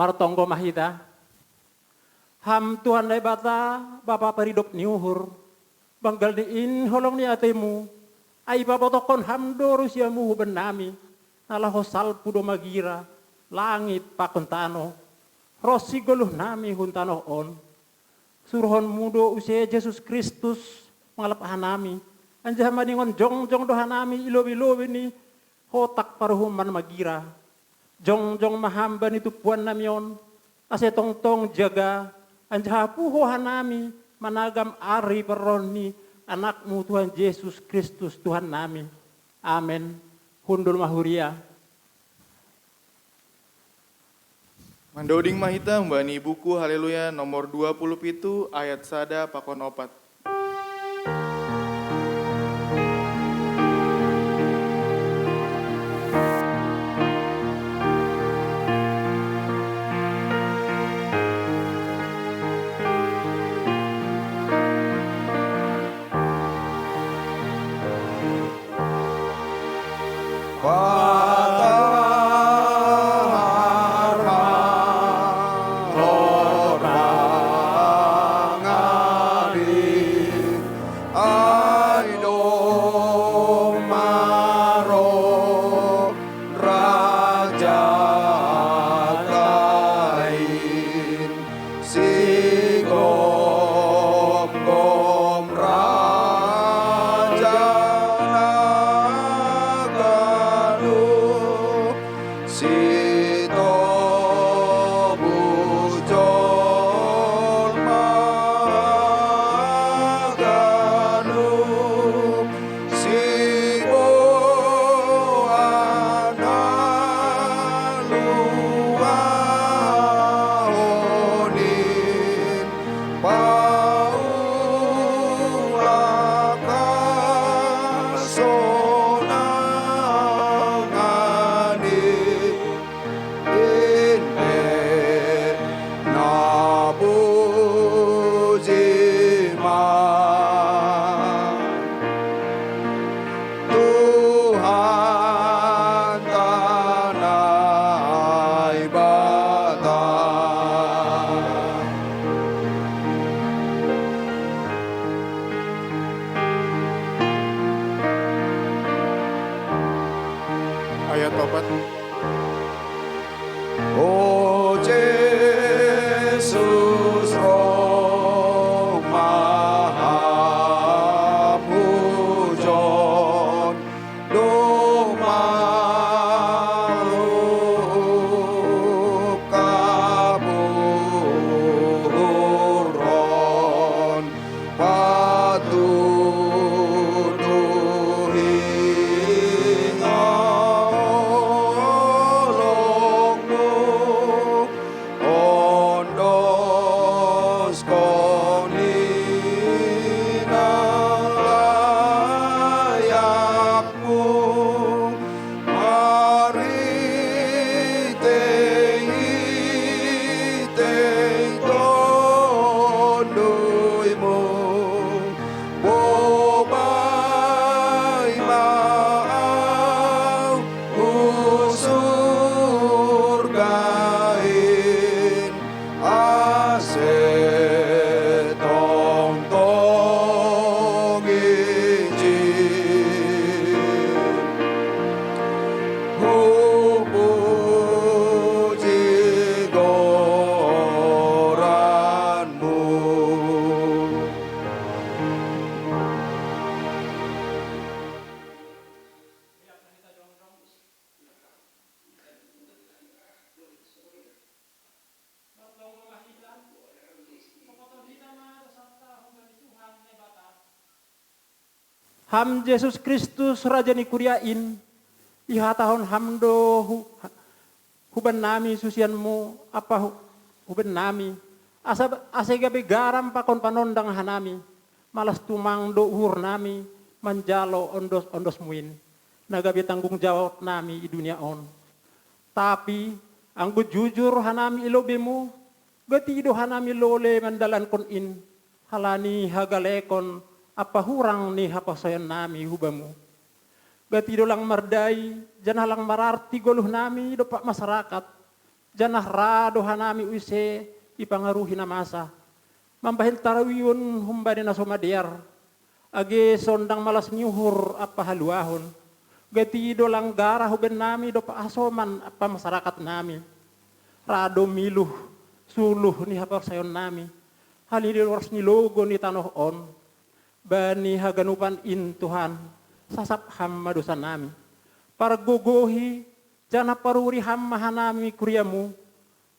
martonggo mahita. Ham Tuhan dai bata bapa peridop niuhur. Banggal diin holong ni atemu. Ai babotokon ham dorusiamu huben nami. Nalah hosal pudo magira. Langit pakontano. Rosi goluh nami huntano on. Surhon mudo usia Yesus Kristus mengalap hanami. Anjah maningon jong dohanami ilobi ni hotak paruhuman magira. Jong mahamban itu puan namion. Ase tong jaga. Anjah puho hanami managam ari peroni anakmu Tuhan Yesus Kristus Tuhan nami. Amin. Hundul mahuria. Mandoding mahita mbani buku Haleluya nomor 27 ayat sada pakon opat. Ayat opat. O Yesus Roh Maha Pujon Dumarup kaburon patuduhi Ham Yesus Kristus Raja ni kuriain. Iha tahun hamdo huban nami susianmu apa huban nami. Asa gabi garam pakon panondang hanami. Malas tumang do uhur nami manjalo ondos muin. Nagabi tanggung jawab nami di dunia on. Tapi anggo jujur hanami ilobemu. Gati do hanami lole mandalan kon in. Halani hagalekon. Apa hurang nih apa sayan nami hubamu. Gati dolang mardai, jangan lang mararti goluh nami do pak masyarakat. janah rado hanami use ipangaruhi na masa. Mambahil tarawiyun humbari na sumadiar. Age sondang malas nyuhur apa haluahon. Gatido lang gara huben nami do paasoman apa masyarakat nami. Rado miluh suluh ni hapar sayon nami. Halili wars ni logo ni tanoh on. Bani haganupan in Tuhan. Sasap hamma dosa nami. Pargogohi jana paruri hamma hanami kuriamu.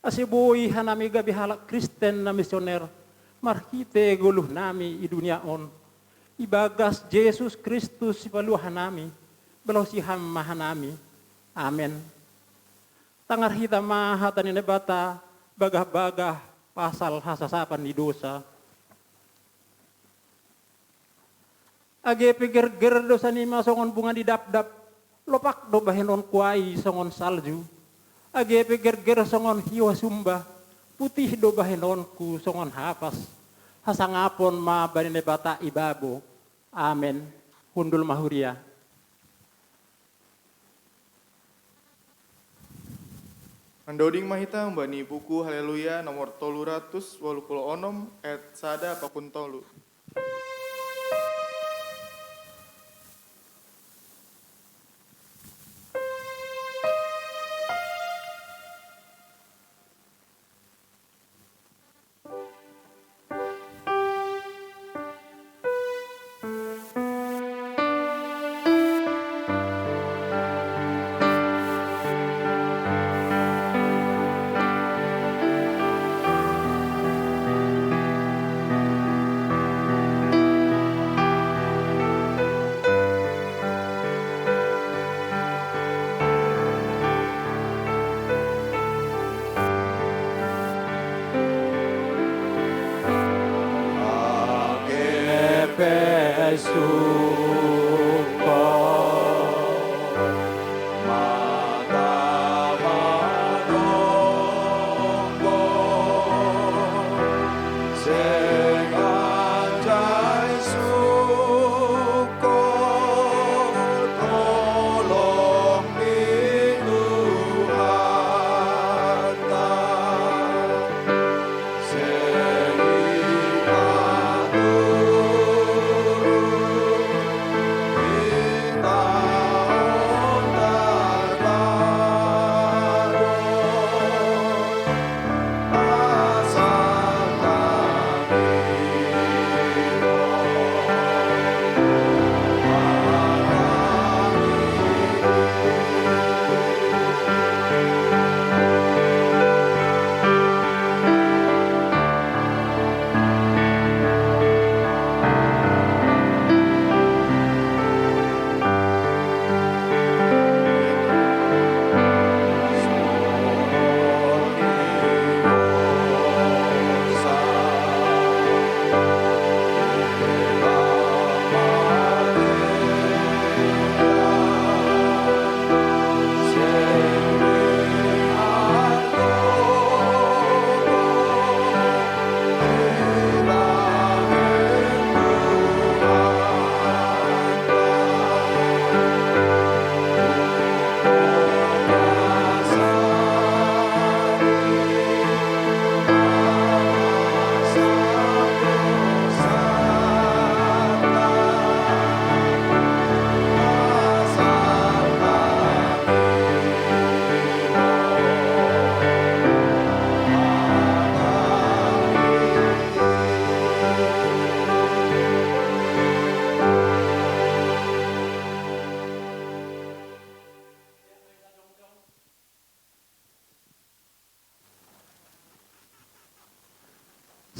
Asiboy hanami gabi halak Kristen na misioner. Marhite guluh nami i dunia on. Ibagas Yesus Kristus si paluhan nami. Belau si hamma hanami. Amen. Tangar hita maha tani nebata bagah-bagah pasal hasasapan di dosa. Age piger-ger dosa ni masongon bunga di dap-dap. Lopak do bahenon kuai songon salju. Age piger-ger songon hiwa sumba. Putih do bahenonku songon hapas. Hasangapon ma banine bata ibabo. Amen. Hundul mahuria. Mandoding mahita mbani buku Haleluya nomor 386 ayat sada pakun tolu.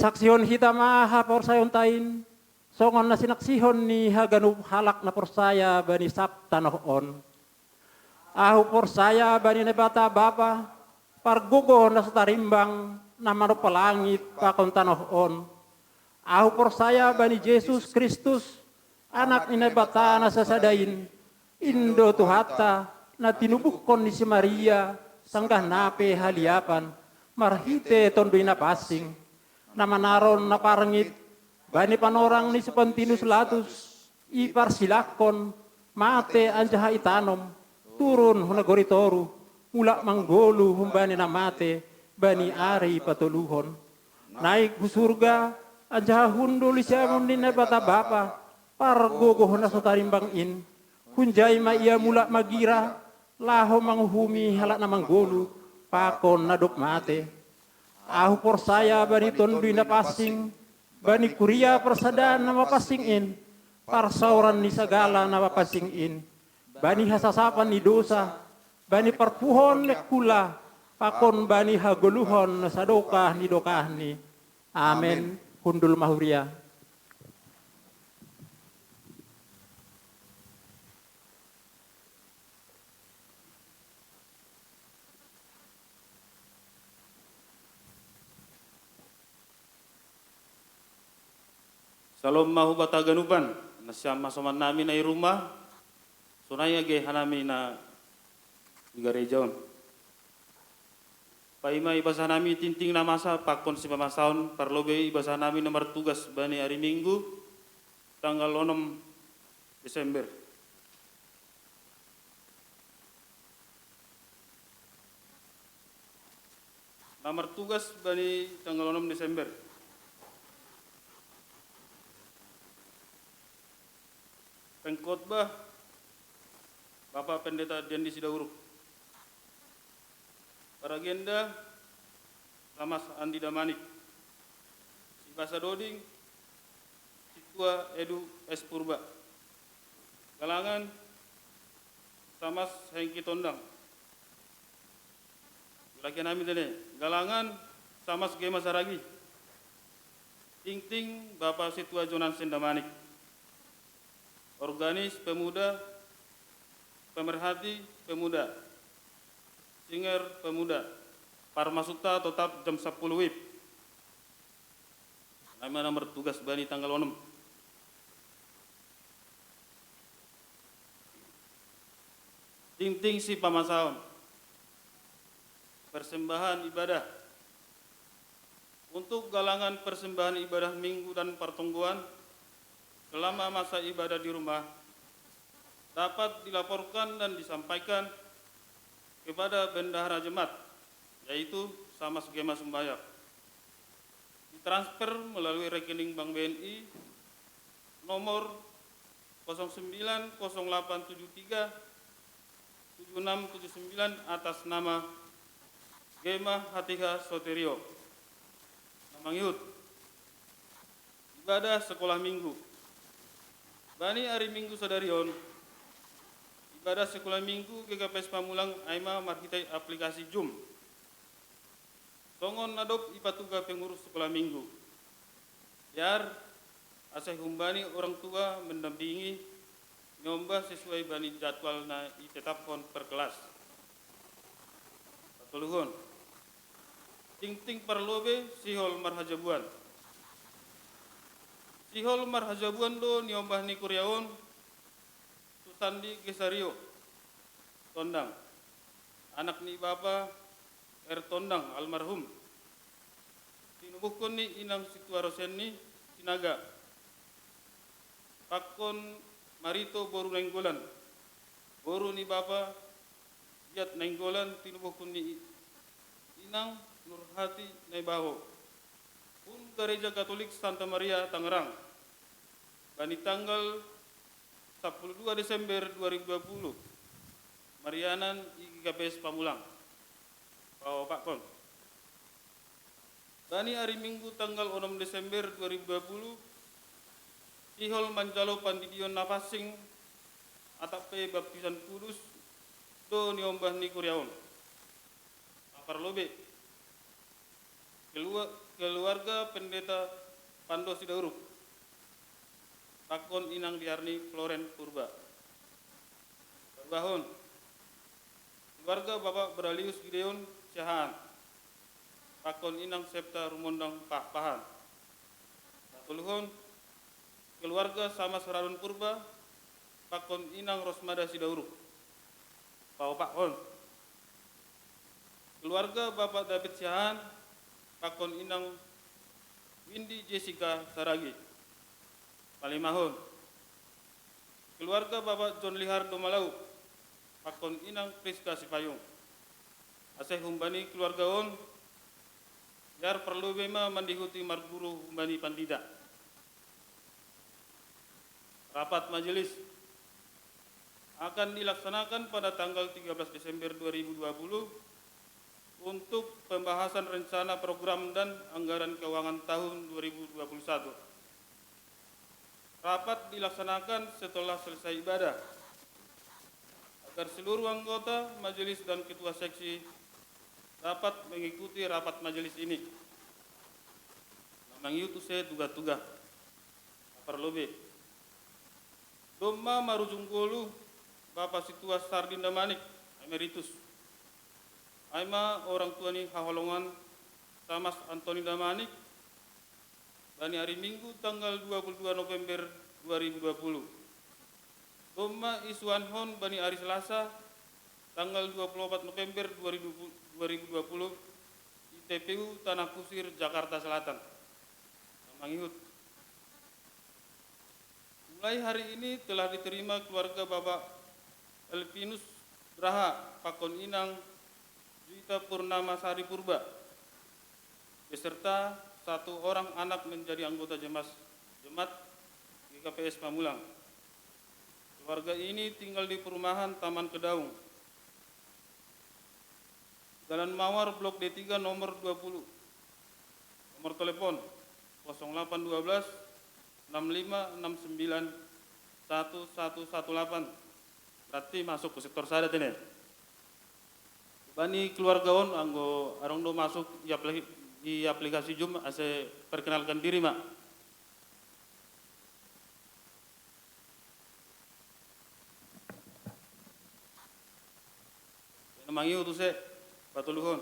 Saksion hita maha porsayon tain. Songon na sinaksihon ni haganup halak na porsaya bani sabta noon. Ahu porsaya bani nebata bapa. Pargugo na satarimbang na manupalangit pakon tanoon. Ahu porsaya bani Jesus Kristus. Anak ni nebata na sasadain. Indo tuhata na tinubukon ni si Maria. Sanggah nape haliapan. Marhite tondoy na pasing. Namanaron na parangit, bani panorang ni Sepentinus Latus, ipar silakon, mate anjaha itanom, turun hunagoritoru, mulak manggolu humbani namate, bani ari patuluhon. Naik ku surga, anjaha hundul isyamun nina bata bapa, pargogo na sotarimbang in, hunjai ma ia mulak magira, laho manghumi halak na manggolu, pakon nadok mate. Ahu porsaya bani tondui na pasing, bani kuria persadaan na mapasingin, parsauran ni sagala na mapasingin, bani hasasapan ni dosa, bani parpuhon nek kula, pakon bani hagoluhon sa dokah ni dokah ni. Amen. Hundul mahuria. Salom mahu bataganuban, nasyama soman namin ay rumah, sunaya ge hanami na gerejaon. Paima ibasa nami tinting na masa pakon si pamasaon parlobe ibasa nami nomor tugas bani hari Minggu tanggal 6 Desember. Nomor tugas bani tanggal 6 Desember. Pengkhotbah Bapak Pendeta Dendi Sidauruk. Para agenda Lamas Andi Damanik. Si Basa Doding, Situa Edu S. Purba. Galangan Samas Hengki Tondang. Lagi nami dene. Galangan Samas Gema Saragi. Ting Ting Bapak Situa Jonan Sendamanik. Organis Pemuda, Pemerhati Pemuda, Singer Pemuda, Parmasuta tetap jam 10 WIB. Nama nomor tugas bani tanggal 6. Ting-ting si pamasaon. Persembahan ibadah. Untuk galangan persembahan ibadah minggu dan pertungguan selama masa ibadah di rumah dapat dilaporkan dan disampaikan kepada bendahara jemaat, yaitu Samas Gema Sumbayak. Ditransfer melalui rekening Bank BNI nomor 090873 7679 atas nama Gema Hatiha Soterio. Namangyut. Ibadah sekolah minggu. Bani hari Minggu Sadarion, ibadah sekolah minggu GKPS Pamulang Aima marhitai aplikasi Zoom. Songon nadop ipatuga pengurus sekolah minggu. Yar asih humbani orang tua mendampingi nyombah sesuai bani jadwal na itetapkan per kelas. Patuluhun. Ting-ting parlobe sihol marhajabuan. Sihol marhajabuan do niombah ni kuryaon Susandi Gesario Tondang. Anak ni Bapa Tondang almarhum. Tinubukon ni Inang Situarosen ni Sinaga. Pakon Marito Boru Nenggolan. Boru ni Bapa Jat Nenggolan tinubukon ni Inang Nurhati Naibaho. Pun Gereja Katolik Santa Maria Tangerang. Bani tanggal 12 Desember 2020. Marianan IGKPS Pamulang. Pak Kon. Bani hari Minggu tanggal 6 Desember 2020. Sihol Manjalo Pandidion Napasing Atape Baptisan Kudus do niombah ni kuryaon. Parlobe. Keluarga Pendeta Pando Sidauruk. Pakon Inang Diarni Floren Purba. Bahon. Keluarga Bapak Beralius Gideon Syahaan. Pakon Inang Septa Rumondang Pahan. Patuluhun. Keluarga Samas Radon Purba. Pakon Inang Rosmada Sidauruk. Pakon. Keluarga Bapak David Syahaan. Pakon Inang Windy Jessica Saragi. Palimahun. Keluarga Bapak John Lihar Domalau. Pakon Inang Priska Sipayung. ase humbani keluarga on yar perlu bema mendihuti marguru humbani pandida. Rapat majelis akan dilaksanakan pada tanggal 13 Desember 2020 untuk pembahasan rencana program dan anggaran keuangan tahun 2021. Rapat dilaksanakan setelah selesai ibadah agar seluruh anggota majelis dan ketua seksi dapat mengikuti rapat majelis ini. Namang itu saya tugas-tugas perlobe. Doma marujunggolu Bapak Situa Sardinda Manik Emeritus. Aima orang tua ni haholongan Tamas Antoni Damanik bani hari Minggu tanggal 22 November 2020. Doma Iswan Hon bani hari Selasa tanggal 24 November 2020 di TPU Tanah Kusir, Jakarta Selatan. Namangihut. Mulai hari ini telah diterima keluarga Bapak Elvinus Braha Pakon Inang Juita Purnama Sari Purba beserta 1 orang anak menjadi anggota jemaat GKPS Pamulang. Keluarga ini tinggal di perumahan Taman Kedaung, Jalan Mawar Blok D3 nomor 20. Nomor telepon 0812 6569 1118. Berarti masuk ke sektor sadat ini. Bani keluarga on anggo arong do masuk di aplikasi Zoom ase perkenalkan diri mak. Namangi utus batuluhon.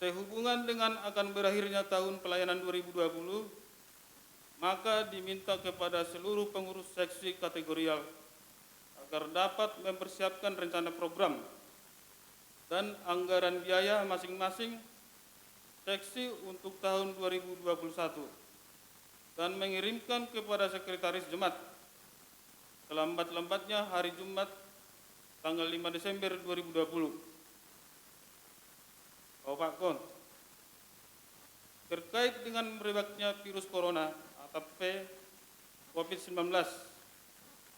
Sehubungan dengan akan berakhirnya tahun pelayanan 2020, maka diminta kepada seluruh pengurus seksi kategorial agar dapat mempersiapkan rencana program dan anggaran biaya masing-masing seksi untuk tahun 2021 dan mengirimkan kepada sekretaris jemaat selambat-lambatnya hari Jumat tanggal 5 Desember 2020. Bapak Kon, terkait dengan merebaknya virus corona atau COVID-19,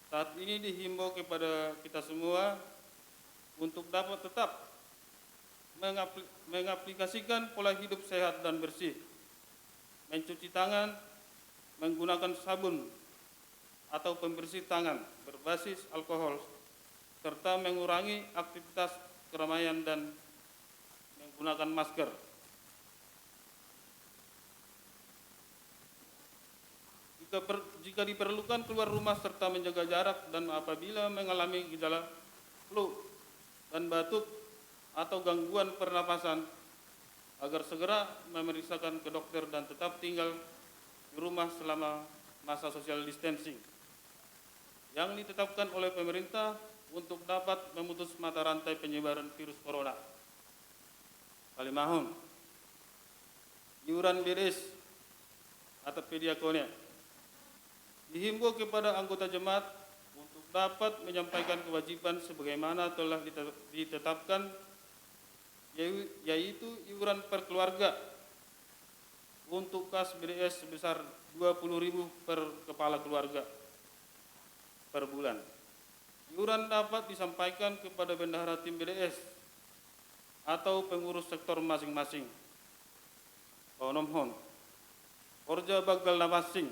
saat ini dihimbau kepada kita semua untuk dapat tetap mengaplikasikan pola hidup sehat dan bersih, mencuci tangan, menggunakan sabun atau pembersih tangan berbasis alkohol, serta mengurangi aktivitas keramaian dan menggunakan masker. Jika diperlukan keluar rumah serta menjaga jarak, dan apabila mengalami gejala flu dan batuk atau gangguan pernapasan, agar segera memeriksakan ke dokter dan tetap tinggal di rumah selama masa social distancing yang ditetapkan oleh pemerintah untuk dapat memutus mata rantai penyebaran virus corona. Kalimahun, iuran BDS atau pediakonia dihimbau kepada anggota jemaat untuk dapat menyampaikan kewajiban sebagaimana telah ditetapkan, yaitu iuran per keluarga untuk kas BDS sebesar 20.000 per kepala keluarga per bulan. Iuran dapat disampaikan kepada bendahara tim BDS atau pengurus sektor masing-masing. Paunomhon, Orja Bagal Namasing,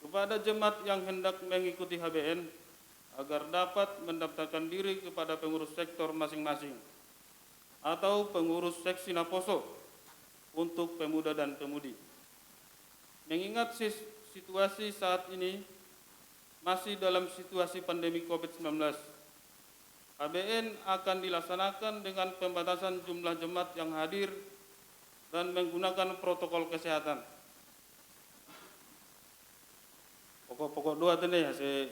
kepada jemaat yang hendak mengikuti HBN agar dapat mendaftarkan diri kepada pengurus sektor masing-masing atau pengurus seksi Naposo untuk pemuda dan pemudi. Mengingat situasi saat ini masih dalam situasi pandemi COVID-19, HBN akan dilaksanakan dengan pembatasan jumlah jemaat yang hadir dan menggunakan protokol kesehatan. Pokok-pokok doa tadi hasil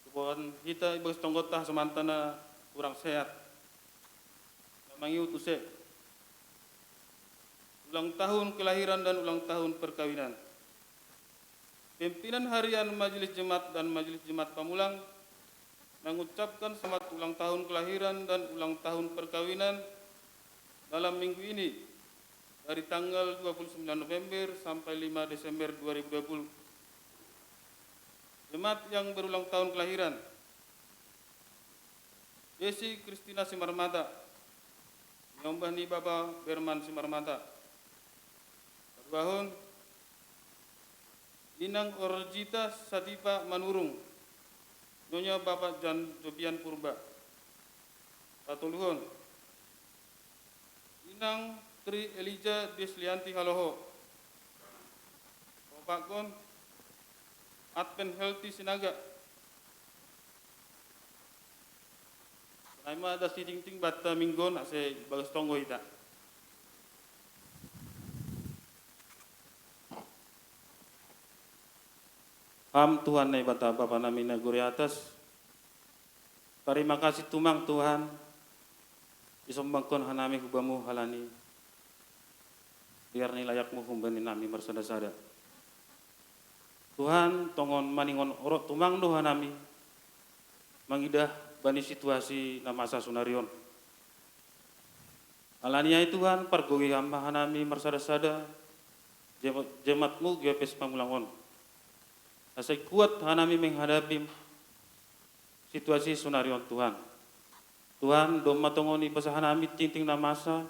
kebuan kita ibu setonggota semantana kurang sehat. Namangi utuse ulang tahun kelahiran dan ulang tahun perkawinan. Pimpinan harian Majelis Jemaat dan Majelis Jemaat Pamulang mengucapkan selamat ulang tahun kelahiran dan ulang tahun perkawinan dalam minggu ini dari tanggal 29 November sampai 5 Desember 2020. Jemaat yang berulang tahun kelahiran: Desi Kristina Simarmata, Nyombah ni Bapa Berman Simarmata. Bahun Inang Orjita Satipa Manurung, Nyonya Bapak Jan Jobian Purba. Patuluhun Inang Tri Elija Deslianti Haloho. Bapak Kon Advent Healthy Sinaga. Naima ada siding-ting bata minggon ase bagas tonggo ita. Tuhan nai bata Bapa nami naguri atas. Terima kasih tumang Tuhan. Isombangkon hanami hubamu halani. Biar ni layakmu humbani nami bersada-sada. Tuhan tongon maningon orok tumang doha nami. Mangidah bani situasi na masa sunarion. Alania Tuhan pargogi hamba hanami bersada-sada. Jemaatmu gepes pamulangon. Asai kuat hanami menghadapi situasi sunarion Tuhan. Tuhan dom matongoni pasahan hanami tinting na masa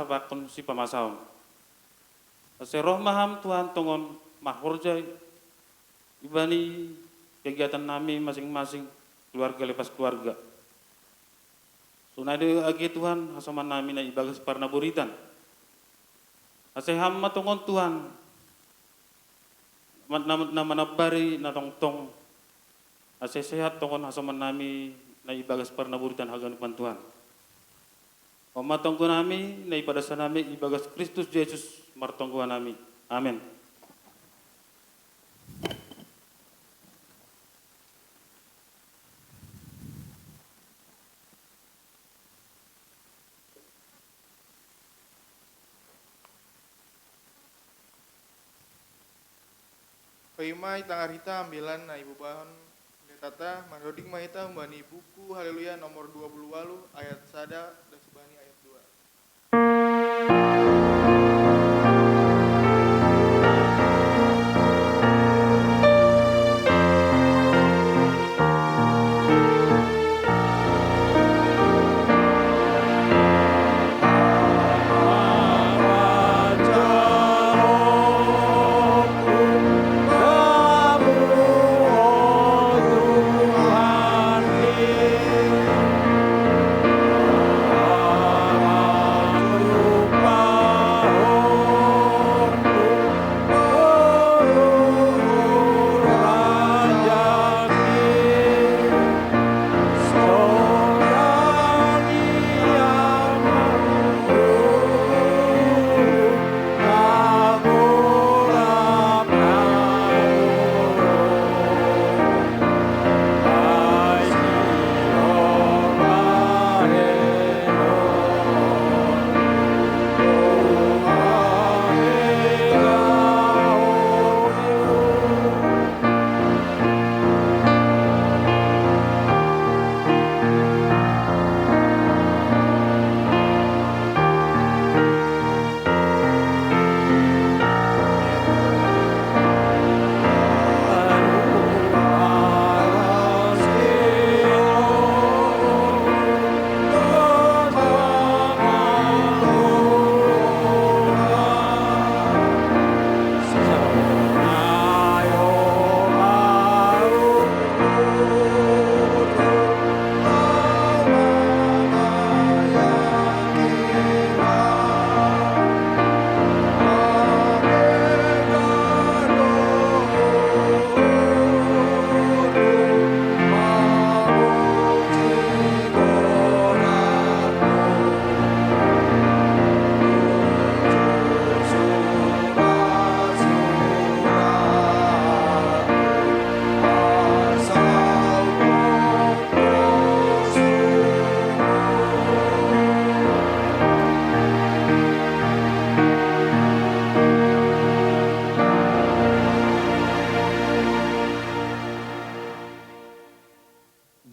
bakon si pamasaon. Asai roh maham Tuhan tongon mahorjai ibani kegiatan nami masing-masing keluarga lepas keluarga. Sunade agi Tuhan hasaman nami na ibagas parna buritan. Asai ham matongon Tuhan na manabari na tongtong ase sehat tongon hasaman nami na ibagas parna buritan hagan Tuhan. Pamatongko nami na ipadasa nami ibagas Kristus Yesus martongko nami. Amin. Paimai tangar hita ambilan na ibu bahan tata mandoding mahita membani buku Haleluya nomor 28 ayat 1 dan sebani ayat 2. Tuhan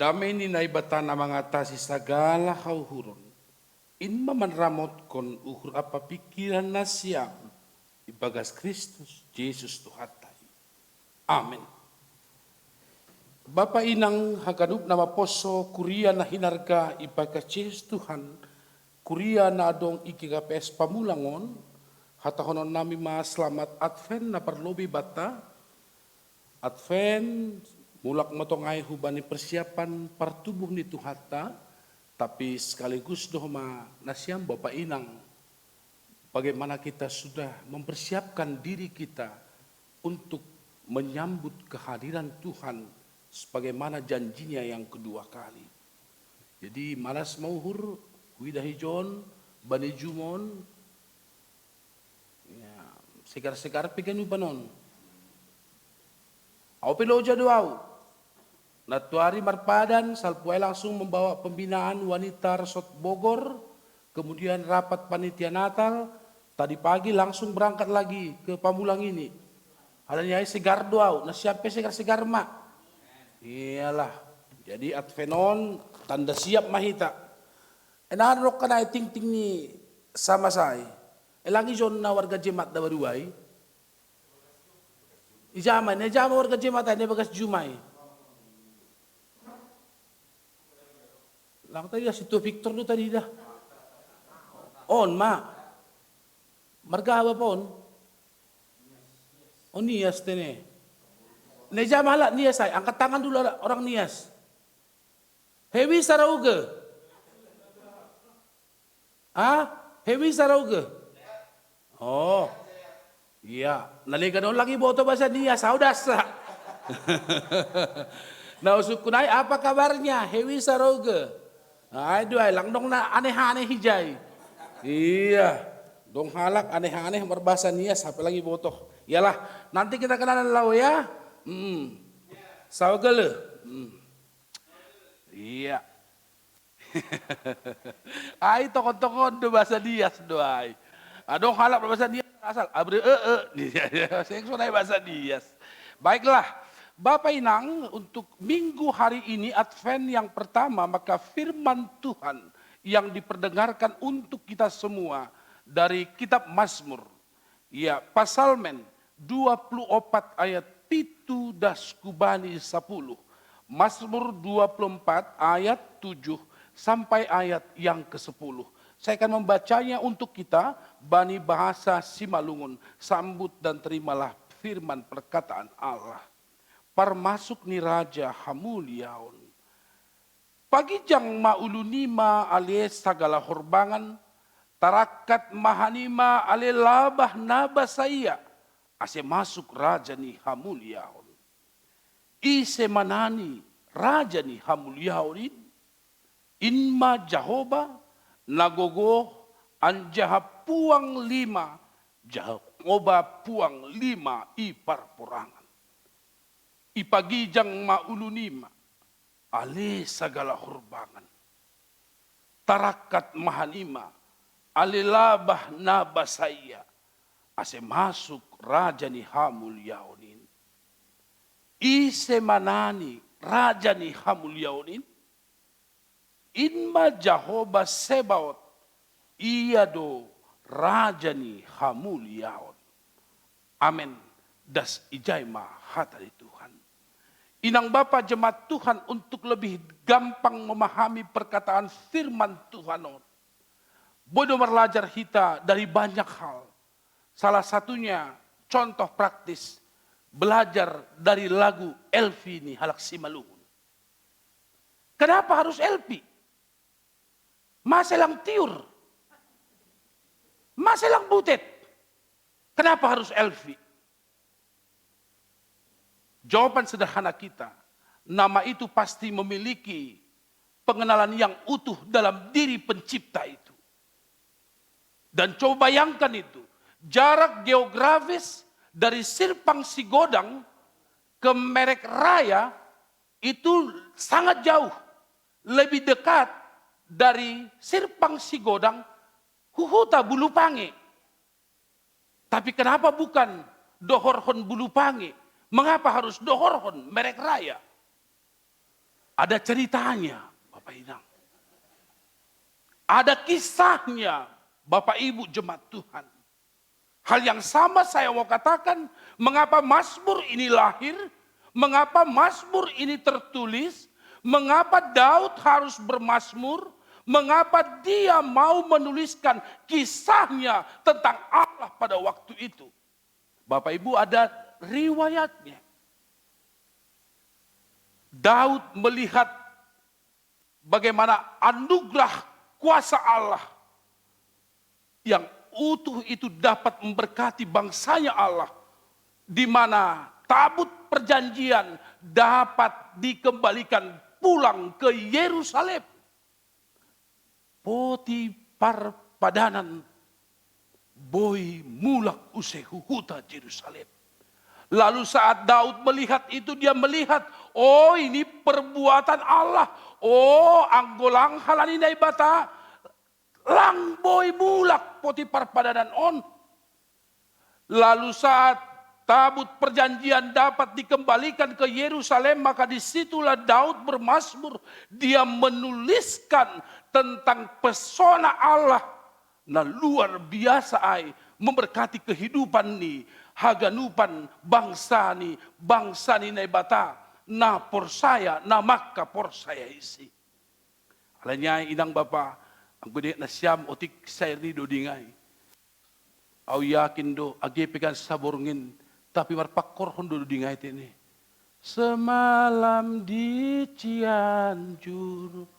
Damai ni naibatana mengatasi segala kauhurun. In mamanramot kon uhur apa pikiran nasyam. Ibagas Kristus, Yesus Tuhan. Amin. Bapa inang hagadup nama poso kuria na hinarga ibagas Yesus Tuhan. Kuria na adong IKKPS Pamulangon. Hatahonon nami ma selamat Advent na perlobi bata. Advent mulak motongai hubani persiapan pertubuh ni Tuhata, tapi sekaligus doh ma nasiam Bapak inang bagaimana kita sudah mempersiapkan diri kita untuk menyambut kehadiran Tuhan sebagaimana janjinya yang kedua kali. Jadi malas mauhur widahi John bani Jumon ya, segar-segar pikanu panon. Au pilo jadwal. Natuari Marpadan, Salpuai langsung membawa pembinaan wanita Resort Bogor, kemudian rapat panitia Natal, tadi pagi langsung berangkat lagi ke Pamulang ini. Halanya segar doau, nah siapa segar-segar mak. Iyalah, jadi Advenon tanda siap mahita. Enahan rok kana ting-ting ni sama saya. Elangi John na warga Jemat da baruai. Ijama warga Jemat ini bagas Jumai. Lang tadi si Victor tu tadi dah. On ma. Marga apa pon? Oh Nias tene. Neja malak Nias ay. Angkat tangan dulu orang Nias. Hewi sarauge. Ah, Hewi sarauge. Oh. Iya, nalikan lagi boto bahasa Nias. Saudasa. Nah usukunai apa kabarnya? Hewi sarauge. Aduh, lang dong na aneh-aneh hijai. Iya, dong halak aneh-aneh berbahasa Nias, apa lagi botoh. Iyalah, nanti kita kenalan lau ya. Saugele. Iya. Ai tokon-tokon do bahasa Nias doai. Adong halak berbahasa Nias asal abre saya sunai bahasa Nias. Baiklah. Bapak Inang, untuk minggu hari ini Advent yang pertama, maka firman Tuhan yang diperdengarkan untuk kita semua dari kitab Mazmur. Ya, Pasalmen 24 ayat 7 das kubani 10. Mazmur 24 ayat 7 sampai ayat yang ke-10. Saya akan membacanya untuk kita, bani bahasa Simalungun. Sambut dan terimalah firman perkataan Allah. Parmasuk ni Raja Hamuliaon. Pagijang maulunima alias sagala horbangan, tarakat mahanima ale labah nabasaya, ase masuk Raja ni Hamuliaon. Ise manani Raja ni Hamuliaonin, inma Jahoba, nagogo anjaha puang lima, Jahoba puang lima iparporangan. Ipagijang maulunima, ale sagala horbangan. Tarakat mahanima, ale labah nabasaya, ase masuk Raja ni Hamuliaonin. Ise manani Raja ni Hamuliaonin, inma Jahoba Sebaot, iya do Raja ni Hamuliaon. Amin. Das ijaima hatari Tuhan. Inang Bapa jemaat Tuhan untuk lebih gampang memahami perkataan firman Tuhan. Bodoh belajar kita dari banyak hal. Salah satunya contoh praktis belajar dari lagu Elvi ini halak Simalungun. Kenapa harus Elvi? Maselang tiur. Maselang butet. Kenapa harus Elvi? Jawaban sederhana kita, nama itu pasti memiliki pengenalan yang utuh dalam diri pencipta itu. Dan coba bayangkan itu, jarak geografis dari Sirpang Sigodang ke Merek Raya itu sangat jauh. Lebih dekat dari Sirpang Sigodang, Huhuta Bulupange. Tapi kenapa bukan Dohorhon Bulupange? Mengapa harus Dohorhon Merek Raya? Ada ceritanya, Bapak Inang. Ada kisahnya, Bapak Ibu jemaat Tuhan. Hal yang sama saya mau katakan, mengapa Mazmur ini lahir, mengapa Mazmur ini tertulis, mengapa Daud harus bermazmur, mengapa dia mau menuliskan kisahnya tentang Allah pada waktu itu. Bapak Ibu, ada riwayatnya. Daud melihat bagaimana anugerah kuasa Allah yang utuh itu dapat memberkati bangsanya Allah, di mana tabut perjanjian dapat dikembalikan pulang ke Yerusalem. Potifar padanan boy mulak usehuhuta Yerusalem. Lalu saat Daud melihat itu, dia melihat, oh ini perbuatan Allah. Oh anggolang halaninay bata, lang boy mulak Potifar padanan on. Lalu saat tabut perjanjian dapat dikembalikan ke Yerusalem, maka disitulah Daud bermazmur. Dia menuliskan tentang pesona Allah. Nah luar biasa ay, memberkati kehidupan ni, haganupan bangsa ni naibata, na porsaya, na makka porsaya isi. Alanya inang bapa, ang gede na siyam otik sayr ni dodingay. Au yakin do, agipikan saborngin, tapi marpakor hondo dodingay tini. Semalam di Cianjur,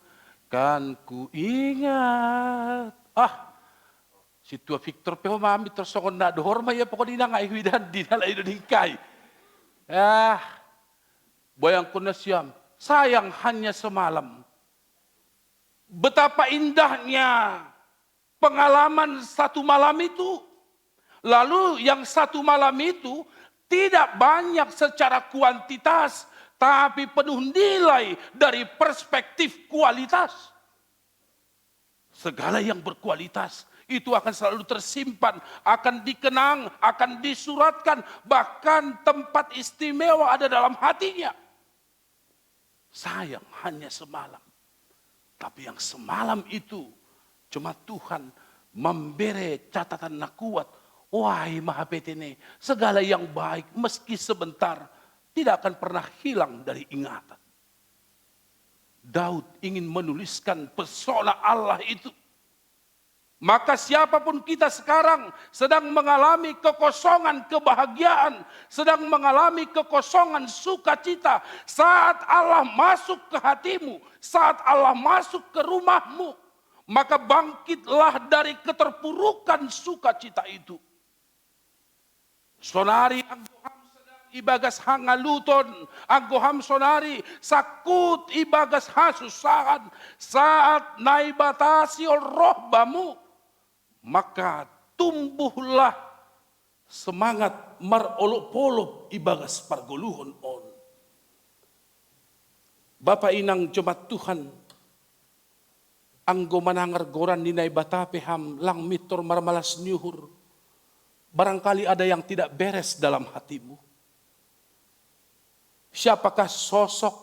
kan ku ingat. Si tua Victor pe mami tersokon na dohor maya pokok dina ngai hidan dina lai do dingkai. Boyang ko na siyam, sayang hanya semalam. Betapa indahnya pengalaman satu malam itu. Lalu yang satu malam itu tidak banyak secara kuantitas, tapi penuh nilai dari perspektif kualitas. Segala yang berkualitas itu akan selalu tersimpan, akan dikenang, akan disuratkan, bahkan tempat istimewa ada dalam hatinya. Sayang hanya semalam. Tapi yang semalam itu cuma Tuhan memberi catatan na kuat. Wahai Maha Petene, segala yang baik meski sebentar tidak akan pernah hilang dari ingatan. Daud ingin menuliskan pesona Allah itu. Maka siapapun kita sekarang sedang mengalami kekosongan kebahagiaan, sedang mengalami kekosongan sukacita, saat Allah masuk ke hatimu, saat Allah masuk ke rumahmu, maka bangkitlah dari keterpurukan sukacita itu. Sonari anggoham sedang ibagas hangaluton, anggoham sonari sakut ibagas hasusahan, saat naibatasi rohbamu, maka tumbuhlah semangat marolop-olop ibagas pargoluhon on. Bapak inang jemaat Tuhan, anggo manangar goran ninay bata peham lang mitor marmalas nyuhur. Barangkali ada yang tidak beres dalam hatimu. Siapakah sosok,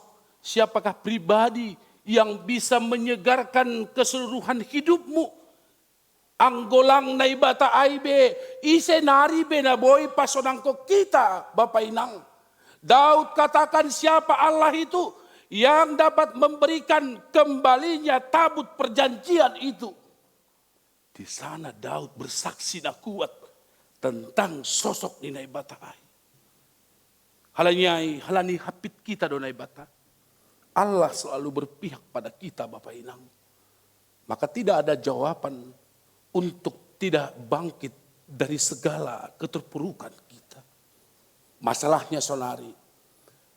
siapakah pribadi yang bisa menyegarkan keseluruhan hidupmu? Anggolang naibata aibe, ise nari bena boy pasonangko kita, Bapak Inang. Daud katakan siapa Allah itu yang dapat memberikan kembalinya tabut perjanjian itu. Di sana Daud bersaksi na kuat tentang sosok ninay bata ay. Halani hapit kita donay bata. Allah selalu berpihak pada kita Bapak Inang. Maka tidak ada jawaban untuk tidak bangkit dari segala keterpurukan kita. Masalahnya sonari,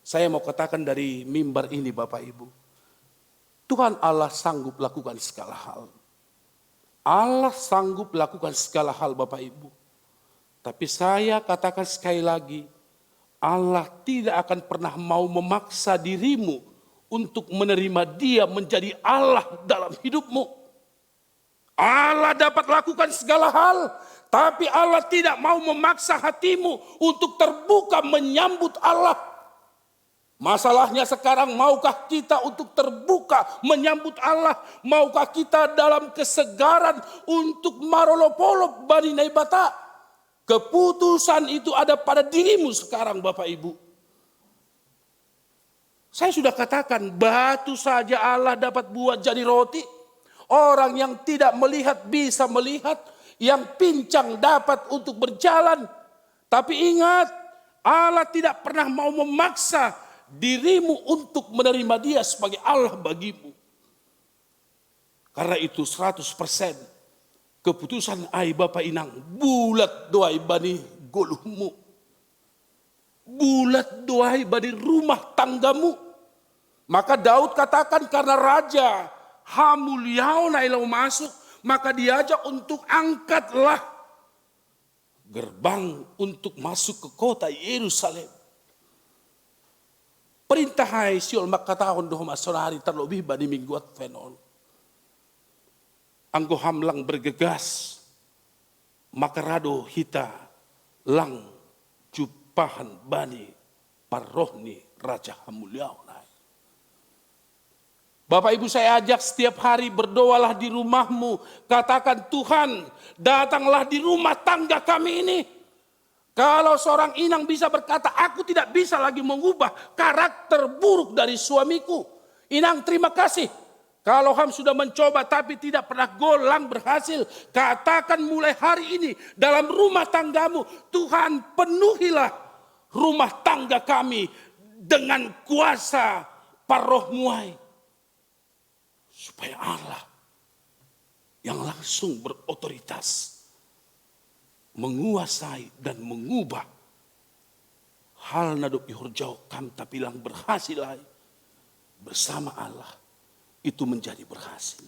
saya mau katakan dari mimbar ini Bapak Ibu. Tuhan Allah sanggup lakukan segala hal. Allah sanggup lakukan segala hal Bapak Ibu. Tapi saya katakan sekali lagi, Allah tidak akan pernah mau memaksa dirimu untuk menerima Dia menjadi Allah dalam hidupmu. Allah dapat lakukan segala hal, tapi Allah tidak mau memaksa hatimu untuk terbuka menyambut Allah. Masalahnya sekarang, maukah kita untuk terbuka menyambut Allah? Maukah kita dalam kesegaran untuk marolopolop Bani Naibata? Keputusan itu ada pada dirimu sekarang, Bapak Ibu. Saya sudah katakan, batu saja Allah dapat buat jadi roti. Orang yang tidak melihat bisa melihat, yang pincang dapat untuk berjalan. Tapi ingat, Allah tidak pernah mau memaksa dirimu untuk menerima Dia sebagai Allah bagimu. Karena itu 100% keputusan ai Bapak Inang, bulat doai bani goluhmu. Bulat doai bani rumah tanggamu. Maka Daud katakan, karena Raja Hamuliau nailau masuk, maka diajak untuk angkatlah gerbang untuk masuk ke kota Yerusalem. Perintah hai siol makatahon doh masonari terlebih bani mingguat fenon. Anggo hamlang bergegas, maka rado hita lang jupahan bani parohni Raja Hamuliau. Bapak Ibu, saya ajak setiap hari berdoalah di rumahmu. Katakan, Tuhan datanglah di rumah tangga kami ini. Kalau seorang inang bisa berkata, aku tidak bisa lagi mengubah karakter buruk dari suamiku. Inang, terima kasih. Kalau ham sudah mencoba tapi tidak pernah golang berhasil. Katakan mulai hari ini dalam rumah tanggamu, Tuhan penuhilah rumah tangga kami dengan kuasa parohmuai. Supaya Allah yang langsung berotoritas menguasai dan mengubah hal nadok ihurjau kam tapi lang berhasil bersama Allah itu menjadi berhasil.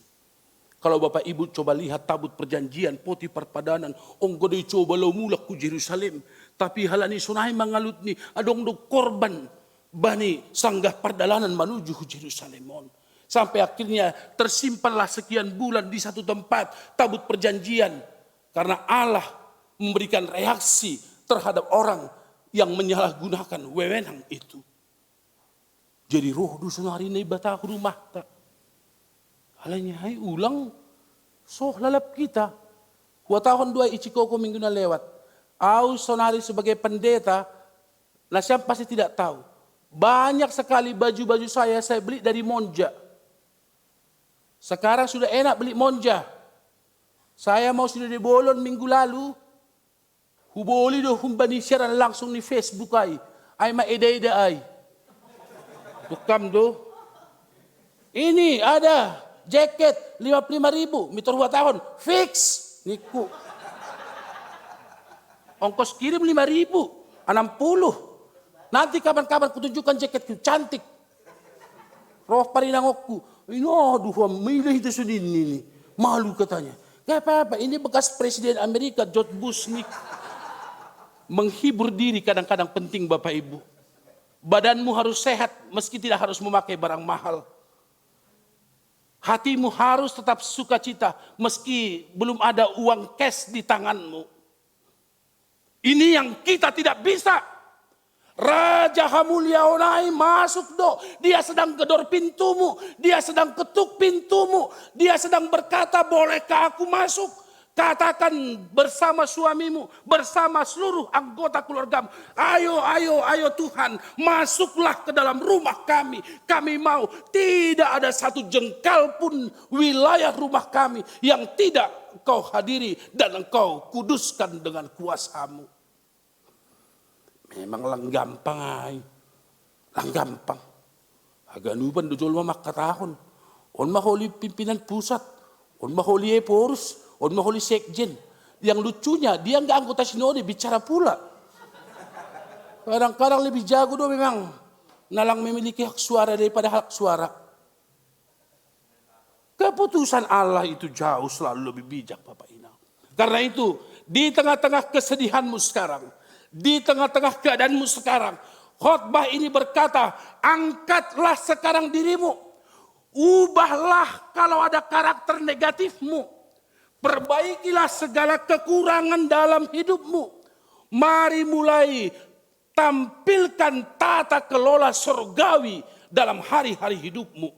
Kalau Bapak Ibu coba lihat tabut perjanjian poti perpadanan, onggo dei coba lo mulak ku Yerusalem, tapi halani sunai mangalut ni adong do korban bani sanggah perdalanan menuju ke Yerusalem. Sampai akhirnya tersimpanlah sekian bulan di satu tempat tabut perjanjian. Karena Allah memberikan reaksi terhadap orang yang menyalahgunakan wewenang itu. Jadi roh dusun hari ini batah rumah tak. Halanya hai ulang soh lalap kita. Dua tahun dua icikoko minggu na lewat. Au sonari sebagai pendeta, nah siapa pasti tidak tahu. Banyak sekali baju-baju saya beli dari Monja. Sekarang sudah enak beli Monja. Saya mau sudah di Bolon minggu lalu. Huboli do humbani siaran langsung di Facebook ai. Ai ma eda-eda ai. Tukam do. Ini ada jaket 55.000 mitor 2 tahun. Fix. Niku. Ongkos kirim 5.000. 60. Nanti kapan-kapan kutunjukkan jaketku cantik. Roh parinangokku. Ini aduh, milih itu sudah ini. Malu katanya. Gak apa-apa, ini bekas Presiden Amerika George Bush nih. Menghibur diri kadang-kadang penting Bapak Ibu. Badanmu harus sehat meski tidak harus memakai barang mahal. Hatimu harus tetap sukacita meski belum ada uang cash di tanganmu. Ini yang kita tidak bisa. Raja Hamuliaonai masuk do. Dia sedang gedor pintumu. Dia sedang ketuk pintumu. Dia sedang berkata, bolehkah aku masuk? Katakan bersama suamimu. Bersama seluruh anggota keluargamu. Ayo, ayo, ayo Tuhan. Masuklah ke dalam rumah kami. Kami mau tidak ada satu jengkal pun wilayah rumah kami. Yang tidak engkau hadiri dan engkau kuduskan dengan kuasamu. Memang lang gampang ay. Lang gampang. Aganuban do jolma makatahon. On mahuli pimpinan pusat. On mahuli Eporus. On mahuli sekjen. Yang lucunya dia nggak anggota sinode bicara pula. Kadang-kadang lebih jago do memang. Nalang memiliki hak suara daripada hak suara. Keputusan Allah itu jauh selalu lebih bijak Bapak Inang. Karena itu di tengah-tengah kesedihanmu sekarang. Di tengah-tengah keadaanmu sekarang. Khotbah ini berkata, angkatlah sekarang dirimu. Ubahlah kalau ada karakter negatifmu. Perbaikilah segala kekurangan dalam hidupmu. Mari mulai tampilkan tata kelola surgawi dalam hari-hari hidupmu.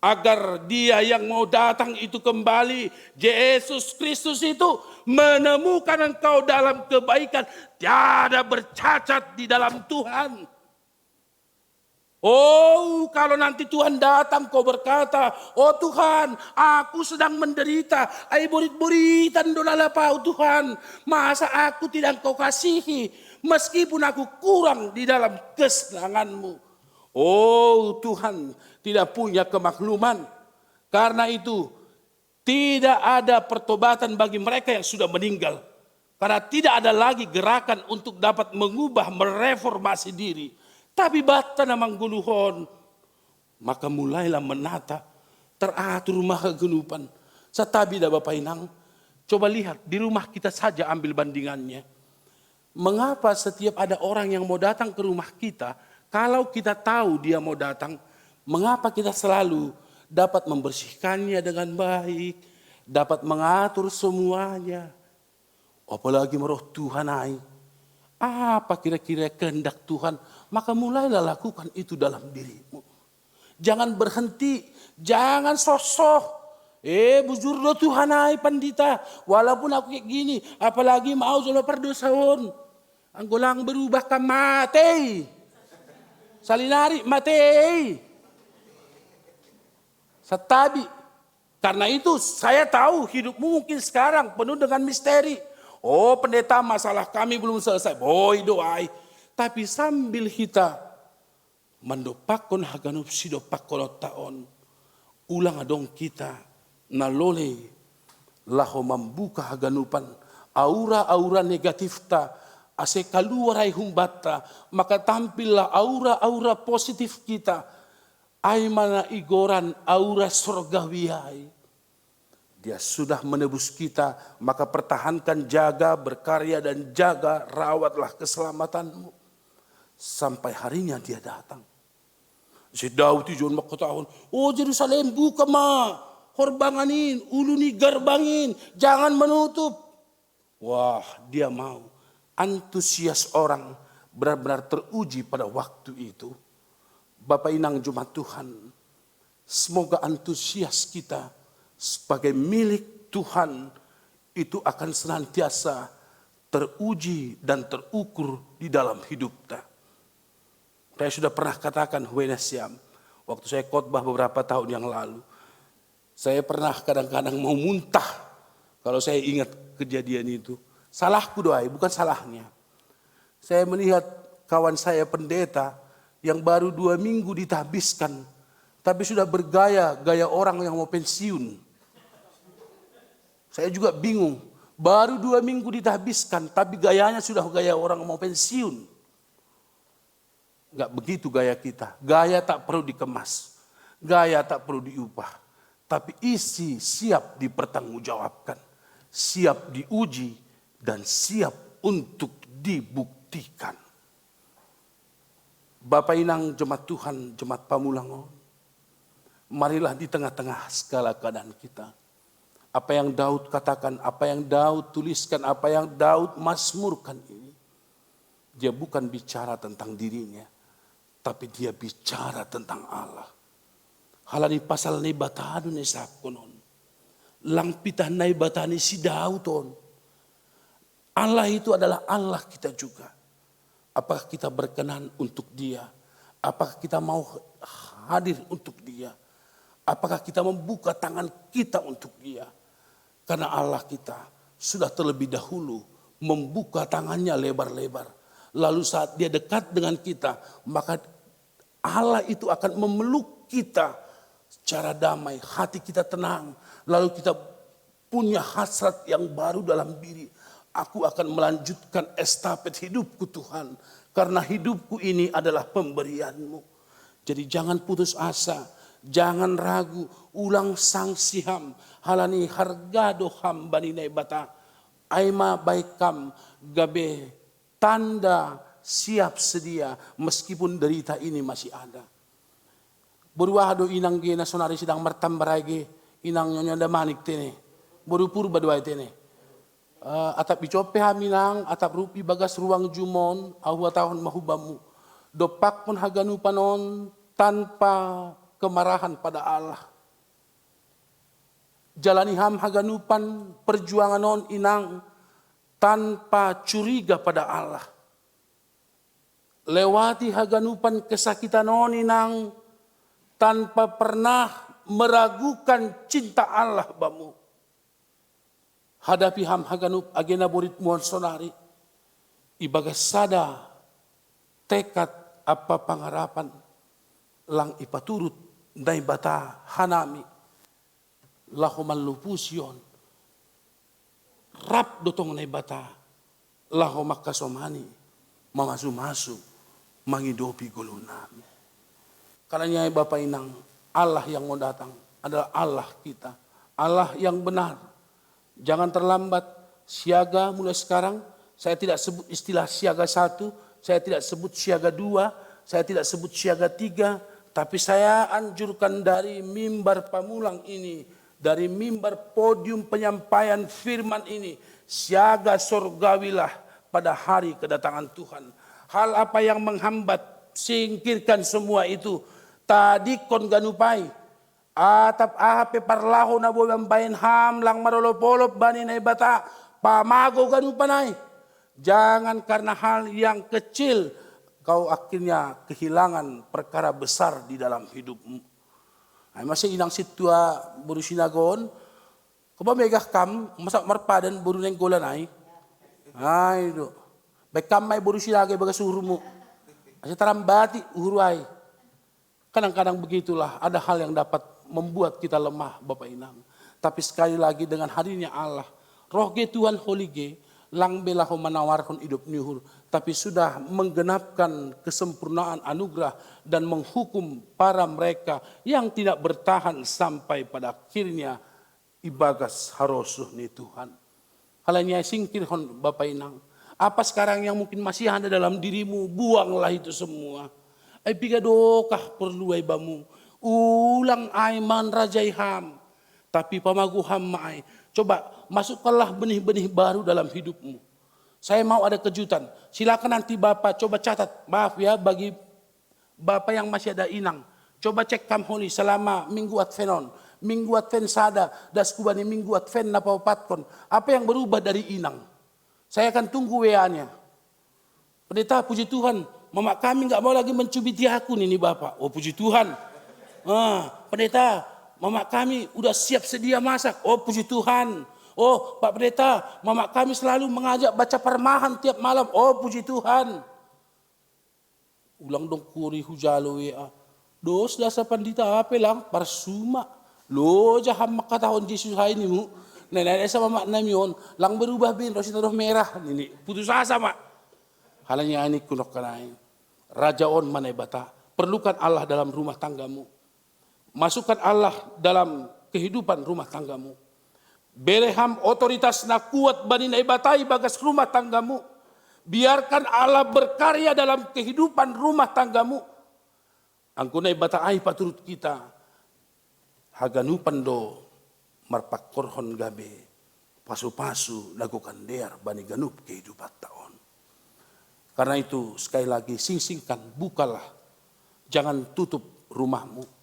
Agar dia yang mau datang itu kembali, Yesus Kristus itu menemukan engkau dalam kebaikan, tiada bercacat di dalam Tuhan. Oh, kalau nanti Tuhan datang kau berkata, oh Tuhan, aku sedang menderita. Ai borit-boritan dolala pau Tuhan. Masa aku tidak kau kasihi meskipun aku kurang di dalam kesenanganmu. Oh Tuhan tidak punya kemakluman. Karena itu tidak ada pertobatan bagi mereka yang sudah meninggal. Karena tidak ada lagi gerakan untuk dapat mengubah, mereformasi diri. Tapi bata namang guluhon. Maka mulailah menata, teratur rumah kegenupan. Satabi dah Bapak Inang. Coba lihat di rumah kita saja, ambil bandingannya. Mengapa setiap ada orang yang mau datang ke rumah kita, kalau kita tahu dia mau datang, mengapa kita selalu dapat membersihkannya dengan baik, dapat mengatur semuanya. Apalagi meroh Tuhan ai. Apa kira-kira kehendak Tuhan? Maka mulailah lakukan itu dalam dirimu. Jangan berhenti, jangan sosok. Bujur lo Tuhan ai pandita. Walaupun aku kayak gini, apalagi mau solo perdosaon. Anggolang berubah ke mati. Salinari mati. Setabi. Karena itu saya tahu hidupmu mungkin sekarang penuh dengan misteri. Oh pendeta, masalah kami belum selesai. Boy doai. Tapi sambil kita mendopakon haganup sidopakon taon. Ulang adong kita nalole laho membuka haganupan. Aura-aura negatif ta. Ase kaluarai humbata. Maka tampillah aura-aura positif kita. Ai mana igoran aura surgawiai. Dia sudah menebus kita, maka pertahankan, jaga, berkarya dan jaga, rawatlah keselamatanmu. Sampai harinya dia datang. Si Daud tujuan makotahon, oh Yerusalem buka ma, horbanganin, uluni garbangin, jangan menutup. Wah dia mau, antusias orang benar-benar teruji pada waktu itu. Bapak Inang Jemaat Tuhan, semoga antusias kita sebagai milik Tuhan itu akan senantiasa teruji dan terukur di dalam hidup kita. Saya sudah pernah katakan Wenesiam, waktu saya khotbah beberapa tahun yang lalu, saya pernah kadang-kadang mau muntah kalau saya ingat kejadian itu. Salahku doai, bukan salahnya. Saya melihat kawan saya pendeta yang baru 2 minggu ditahbiskan, tapi sudah gaya orang yang mau pensiun. Saya juga bingung, baru 2 minggu ditahbiskan, tapi gayanya sudah gaya orang mau pensiun. Enggak begitu gaya kita, gaya tak perlu dikemas, gaya tak perlu diubah, tapi isi siap dipertanggungjawabkan, siap diuji, dan siap untuk dibuktikan. Bapak Inang Jemaat Tuhan, Jemaat Pamulangon, marilah di tengah-tengah segala keadaan kita. Apa yang Daud katakan, apa yang Daud tuliskan, apa yang Daud mazmurkan ini. Dia bukan bicara tentang dirinya, tapi dia bicara tentang Allah. Halani pasal ni batano ni sakonon. Langpitah nai batani si Daudon. Allah itu adalah Allah kita juga. Apakah kita berkenan untuk dia? Apakah kita mau hadir untuk dia? Apakah kita membuka tangan kita untuk dia? Karena Allah kita sudah terlebih dahulu membuka tangannya lebar-lebar. Lalu saat dia dekat dengan kita, maka Allah itu akan memeluk kita secara damai. Hati kita tenang. Lalu kita punya hasrat yang baru dalam diri. Aku akan melanjutkan estafet hidupku Tuhan. Karena hidupku ini adalah pemberianmu. Jadi jangan putus asa. Jangan ragu. Ulang sang siham. Halani harga doham baninai bata. Aima baikam gabe. Tanda siap sedia. Meskipun derita ini masih ada. Beruahado inang gena sonari sedang mertambarage. Inang nyonya da manik tene. Beru purba doa tene. atap icope haminang, atap rupi bagas ruang jumon, ahua tahun mahubamu. Dopak pun haganu panon tanpa kemarahan pada Allah. Jalani ham haganupan perjuangan non inang tanpa curiga pada Allah. Lewati haganupan kesakitan non inang tanpa pernah meragukan cinta Allah bamu. Hadapi ham haganup agena borit muan sonari. Ibaga sada tekad apa pangarapan lang ipaturut dai bata hanami. Lahu malupusion. Rap dotong nai bata. Lahu makasomani. Mamasu-masu. Mangidopi golunami. Karena Bapak Inang, Allah yang mau datang adalah Allah kita. Allah yang benar. Jangan terlambat, siaga mulai sekarang. Saya tidak sebut istilah siaga 1, saya tidak sebut siaga 2, saya tidak sebut siaga 3, tapi saya anjurkan dari mimbar Pamulang ini, dari mimbar podium penyampaian firman ini, siaga sorgawilah pada hari kedatangan Tuhan. Hal apa yang menghambat, singkirkan semua itu. Tadi kon ganupai. Atap ahape parlaho na bolang bayan ham lang marolopolop bani na ibata. Pamago ganupanay. Jangan karena hal yang kecil kau akhirnya kehilangan perkara besar di dalam hidupmu. Ay masih inang situa buru sinagon. Kau megah kam masak marpadan buru neng golan ay. Ay do. Baik kam may buru sinagay baga surumu. Masih terambati uhuru ay. Kadang-kadang begitulah ada hal yang dapat membuat kita lemah Bapak Inang. Tapi sekali lagi dengan hadirnya Allah, roh ge Tuhan Holy ge, lang belahu menawarkan hidup nyuhur. Tapi sudah menggenapkan kesempurnaan anugerah dan menghukum para mereka yang tidak bertahan sampai pada akhirnya ibagas harosuh ni Tuhan. Halanya singkirkan Bapak Inang. Apa sekarang yang mungkin masih ada dalam dirimu, buanglah itu semua. Ay pigadokah perlu ay bamu. Ulang ay man rajai ham. Tapi pamagu ham maay. Coba masukkanlah benih-benih baru dalam hidupmu. Saya mau ada kejutan. Silakan nanti Bapak coba catat. Maaf ya bagi Bapak yang masih ada inang. Coba cek kamhoni selama minggu advenon. Minggu adven sada. Das kubani minggu adven napaupatkon. Apa yang berubah dari inang? Saya akan tunggu WA-nya. Pendeta puji Tuhan. Mama kami nggak mau lagi mencubiti aku nih Bapak. Oh puji Tuhan. Pendeta, mama kami udah siap sedia masak. Oh puji Tuhan. Oh Pak Pendeta, mama kami selalu mengajak baca permahan tiap malam. Oh puji Tuhan. Ulang dong kuri hujalo ya. Dos dasa pandita apa lang parsuma. Lo jaham makatahon Yesus hai ni mu. Nenek sama mak namion lang berubah bin rosi roh merah ini putus asa mak. Halanya ini kunok kanai. Rajaon manai bata. Perlukan Allah dalam rumah tanggamu. Masukkan Allah dalam kehidupan rumah tanggamu. Beleham otoritas na kuat bani nai batai bagas rumah tanggamu. Biarkan Allah berkarya dalam kehidupan rumah tanggamu. Angku nai batai paturut kita. Haganupan do marpak korhon gabe. Pasu-pasu lakukan dear bani ganup kehidupan taon. Karena itu sekali lagi sing-singkan bukalah. Jangan tutup rumahmu.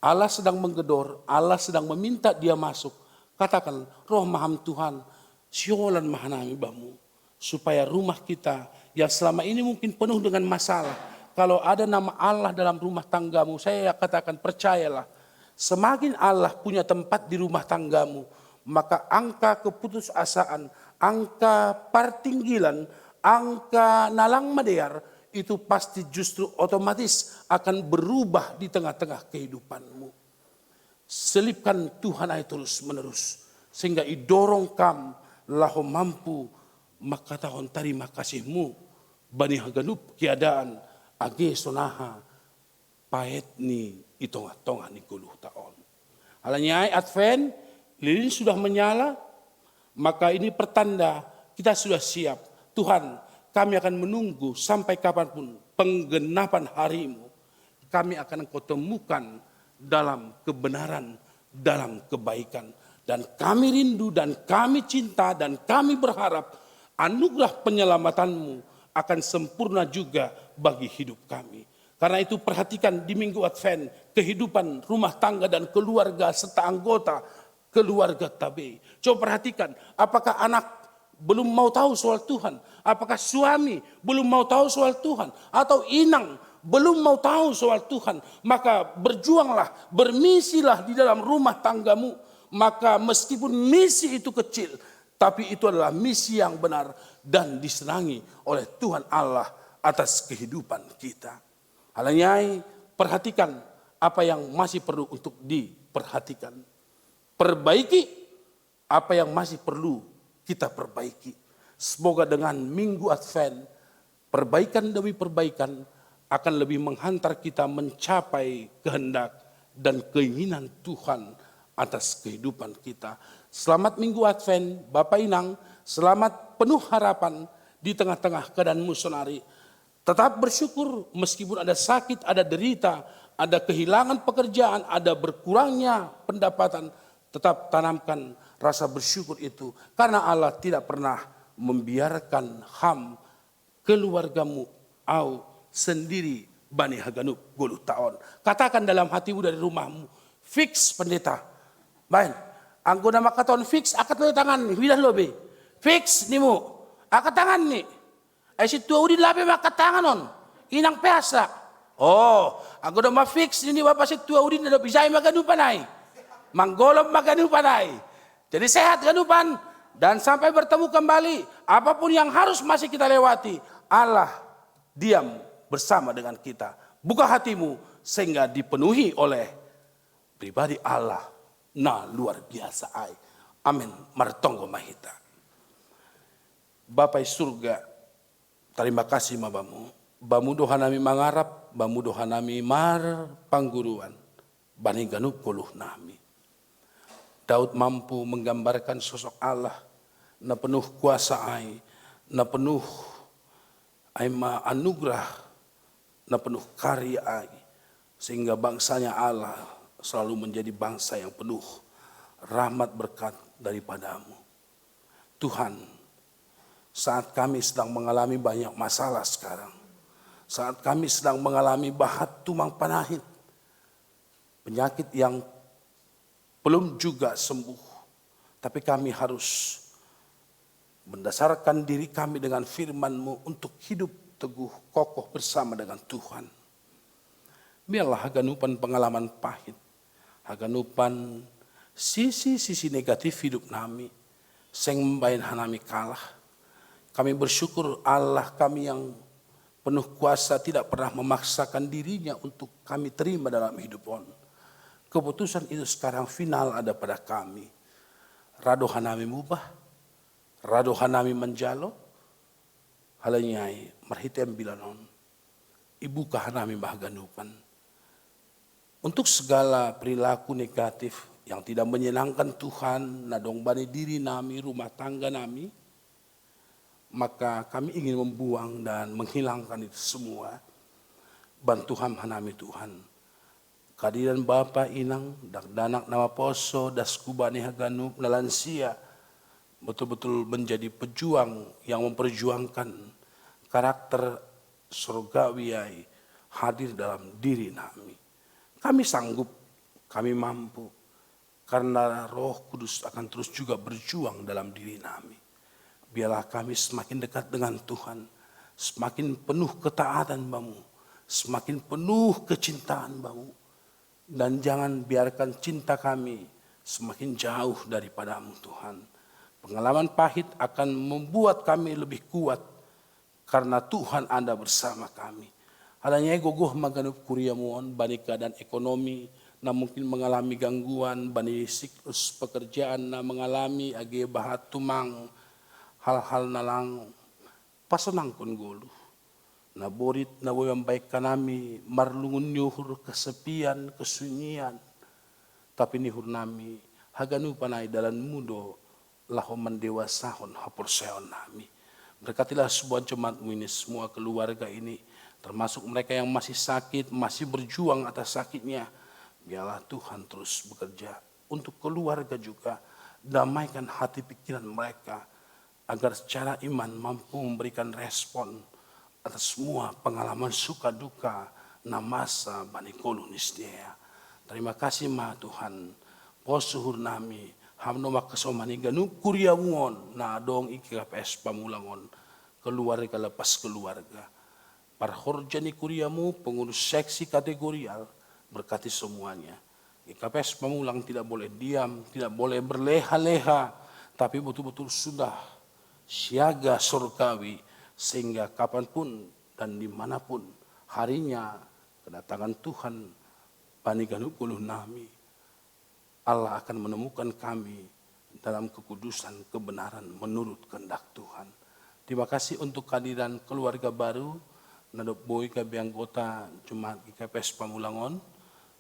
Allah sedang menggedor, Allah sedang meminta dia masuk. Katakan, roh maham Tuhan, siolan mahanami bamu. Supaya rumah kita yang selama ini mungkin penuh dengan masalah. Kalau ada nama Allah dalam rumah tanggamu, saya katakan percayalah. Semakin Allah punya tempat di rumah tanggamu, maka angka keputusasaan, angka partinggilan, angka nalang madear, itu pasti justru otomatis akan berubah di tengah-tengah kehidupanmu. Selipkan Tuhan ay terus menerus. Sehingga idorong kam laho mampu makatahon tarima kasihmu. Bani haganup kiadaan age sonaha paet ni itonga-tonga ni 10 taon. Halanya ay Advent, lilin sudah menyala, maka ini pertanda kita sudah siap. Tuhan, kami akan menunggu sampai kapanpun penggenapan harimu. Kami akan engkau temukan dalam kebenaran, dalam kebaikan. Dan kami rindu dan kami cinta dan kami berharap anugerah penyelamatanmu akan sempurna juga bagi hidup kami. Karena itu perhatikan di Minggu Advent kehidupan rumah tangga dan keluarga serta anggota keluarga Tabei. Coba perhatikan apakah anak belum mau tahu soal Tuhan. Apakah suami belum mau tahu soal Tuhan. Atau inang belum mau tahu soal Tuhan. Maka berjuanglah, bermisilah di dalam rumah tanggamu. Maka meskipun misi itu kecil, tapi itu adalah misi yang benar dan disenangi oleh Tuhan Allah atas kehidupan kita. Halanyai, perhatikan apa yang masih perlu untuk diperhatikan. Perbaiki apa yang masih perlu kita perbaiki. Semoga dengan Minggu Advent, perbaikan demi perbaikan akan lebih menghantar kita mencapai kehendak dan keinginan Tuhan atas kehidupan kita. Selamat Minggu Advent, Bapak Inang. Selamat penuh harapan di tengah-tengah keadaan musionari. Tetap bersyukur meskipun ada sakit, ada derita, ada kehilangan pekerjaan, ada berkurangnya pendapatan. Tetap tanamkan rasa bersyukur itu. Karena Allah tidak pernah membiarkan ham keluargamu au sendiri Bani Haganup 10 tahun. Katakan dalam hatimu dari rumahmu, fix pendeta. Baik, anggo nama katon fix akat lo tangan widah lobe. Fix nimu. Akat tangan ni. Ay si tua udin labe makat tangan on. Inang peasa. Oh, anggo nama fix ini bapak si tua udin ada bisa maganupan ay. Manggolom maganupan ay. Jadi sehat ganupan dan sampai bertemu kembali. Apapun yang harus masih kita lewati, Allah diam bersama dengan kita. Buka hatimu sehingga dipenuhi oleh pribadi Allah. Nah, luar biasa ay. Amin. Martonggo mahita. Bapak surga, terima kasih mabamu. Bamu doha nami mangarap, bamu doha nami mar pangguruan. Bani ganup puluh nami. Daud mampu menggambarkan sosok Allah na penuh kuasa ay, na penuh ay anugerah, na penuh karya ay. Sehingga bangsanya Allah selalu menjadi bangsa yang penuh rahmat berkat daripadamu. Tuhan, saat kami sedang mengalami banyak masalah sekarang, saat kami sedang mengalami bahat tumang panahit, penyakit yang belum juga sembuh, tapi kami harus mendasarkan diri kami dengan firman-Mu untuk hidup teguh kokoh bersama dengan Tuhan. Biarlah haganupan pengalaman pahit, haganupan sisi-sisi negatif hidup nami, sing membain hanami kalah. Kami bersyukur Allah kami yang penuh kuasa tidak pernah memaksakan dirinya untuk kami terima dalam hidup on. Keputusan itu sekarang final ada pada kami. Radohanami mubah, radohanami menjalo, halanyai marhitem bilanon, ibu kahanami bahaganupan. Untuk segala perilaku negatif yang tidak menyenangkan Tuhan, nadong bani diri nami, rumah tangga nami, maka kami ingin membuang dan menghilangkan itu semua. Bantu hanami Tuhan. Kadiran Bapa Inang, danak nama poso, das kubani haganup, nalansia, betul-betul menjadi pejuang yang memperjuangkan karakter surgawi hadir dalam diri nami. Kami sanggup, kami mampu, karena Roh Kudus akan terus juga berjuang dalam diri nami. Biarlah kami semakin dekat dengan Tuhan, semakin penuh ketaatan Bamu, semakin penuh kecintaan Bamu. Dan jangan biarkan cinta kami semakin jauh daripadamu Tuhan. Pengalaman pahit akan membuat kami lebih kuat, karena Tuhan Anda bersama kami. Adanya gogoh maganup kuriamuon, bani keadaan ekonomi, na mungkin mengalami gangguan, bani siklus pekerjaan, na mengalami age bahat tumang, hal-hal nalang pasenang kon golu. Na borit na yang baik kanami, marlungun nyuhur kesepian, kesunyian. Tapi nihur nami, haganu panay dalan mudo, laho mendewasahon hapur seon nami. Berkatilah sebuah jemaatmu ini, semua keluarga ini, termasuk mereka yang masih sakit, masih berjuang atas sakitnya. Biarlah Tuhan terus bekerja untuk keluarga juga. damaikan hati pikiran mereka, agar secara iman mampu memberikan respon atas semua pengalaman suka duka na masa bani kolu nistia. Terima kasih ma Tuhan, posuhur nami, hamno makasomani ganu kuriamuon na dong IKPS Pamulangon, keluarga lepas keluarga. Para horjani kuriamu, pengurus seksi kategorial, berkati semuanya. IKPS Pamulang tidak boleh diam, tidak boleh berleha-leha, tapi betul-betul sudah siaga surgawi, sehingga kapanpun dan dimanapun harinya kedatangan Tuhan Paniganukuluh nami, Allah akan menemukan kami dalam kekudusan kebenaran menurut kehendak Tuhan. Terima kasih untuk kehadiran keluarga baru, nadop boy kabi anggota Jemaat IKPS Pamulangon,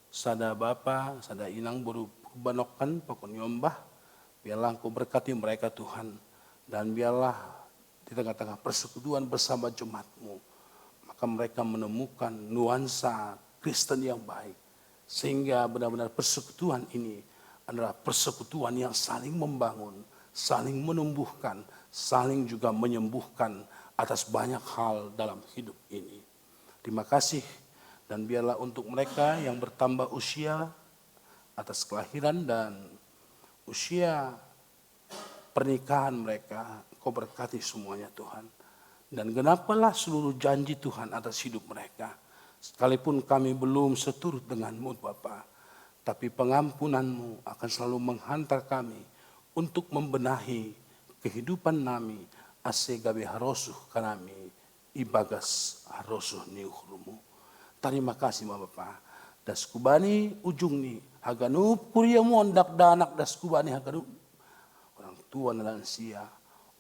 sada bapa, sada inang baru banokan pokon nyombah, biarlah Engkau berkati mereka Tuhan, dan biarlah di tengah-tengah persekutuan bersama jemaat-Mu, maka mereka menemukan nuansa Kristen yang baik, sehingga benar-benar persekutuan ini adalah persekutuan yang saling membangun, saling menumbuhkan, saling juga menyembuhkan atas banyak hal dalam hidup ini. Terima kasih, dan biarlah untuk mereka yang bertambah usia atas kelahiran dan usia pernikahan mereka, Kau berkati semuanya Tuhan. Dan genapilah seluruh janji Tuhan atas hidup mereka. Sekalipun kami belum seturut denganmu Bapa, tapi pengampunan-Mu akan selalu menghantar kami untuk membenahi kehidupan kami, ase gabe harosuh kanami, ibagas harosuh niuhrumu. Terima kasih Bapa. Das kubani ujung ni, haganup kuriamu ondak danak das kubani haganup. Orang tua na lansia,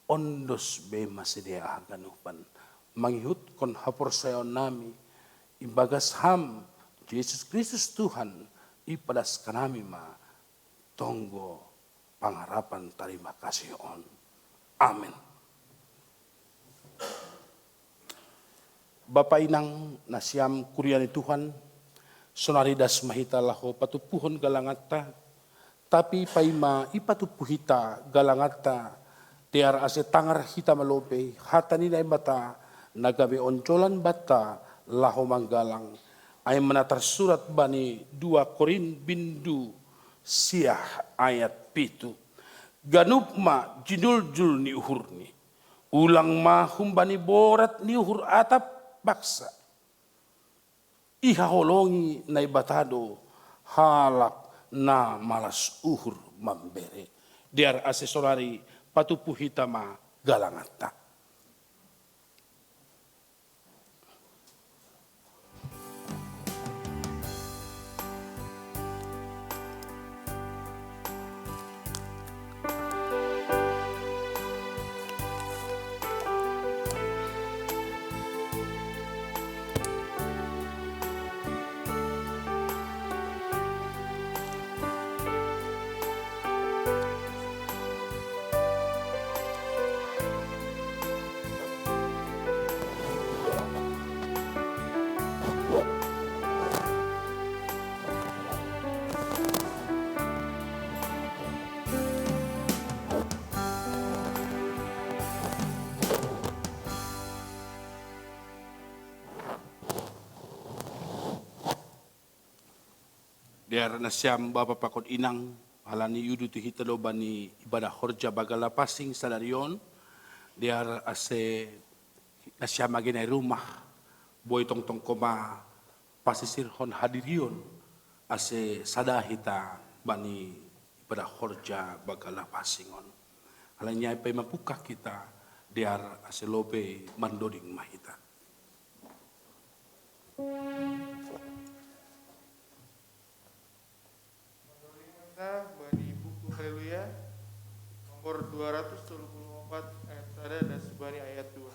ondos be masedia haganupan. Manghihut kon hapor sayon nami, ibagas ham, Yesus Kristus Tuhan, ipadas kanami ma, tonggo pangharapan terima kasih on. Amin. Bapak inang nasiam kuriani Tuhan, sonaridas mahita laho patupuhon galangata, tapi paima ipatupuhita galangata, tiar ase tangar hita malope, hatani na bata, nagabe oncolan bata, laho manggalang, ay menatar surat bani 2 Korin bindu siah ayat pitu. Ganup ma jinul-jul ni uhurni, ulang ma humbani borat ni uhur atap baksa. Ihaholongi na ibatado halak na malas uhur mambere. Diar asesorari patupuhita ma galangata. Diar nasyam Bapak Pakot Inang, halani yudu tihitalo bani ibadah horja bagala pasing salarion, diar ase nasyam agenay rumah, boy tong koma pasisir hon hadirion, ase sadahita bani ibadah horja bagala pasingon. Halanya ipay mapukah kita, diar ase lobe mandoding mahita. Bani buku Haleluya nomor 234 ayat 1 dan sebani ayat 2.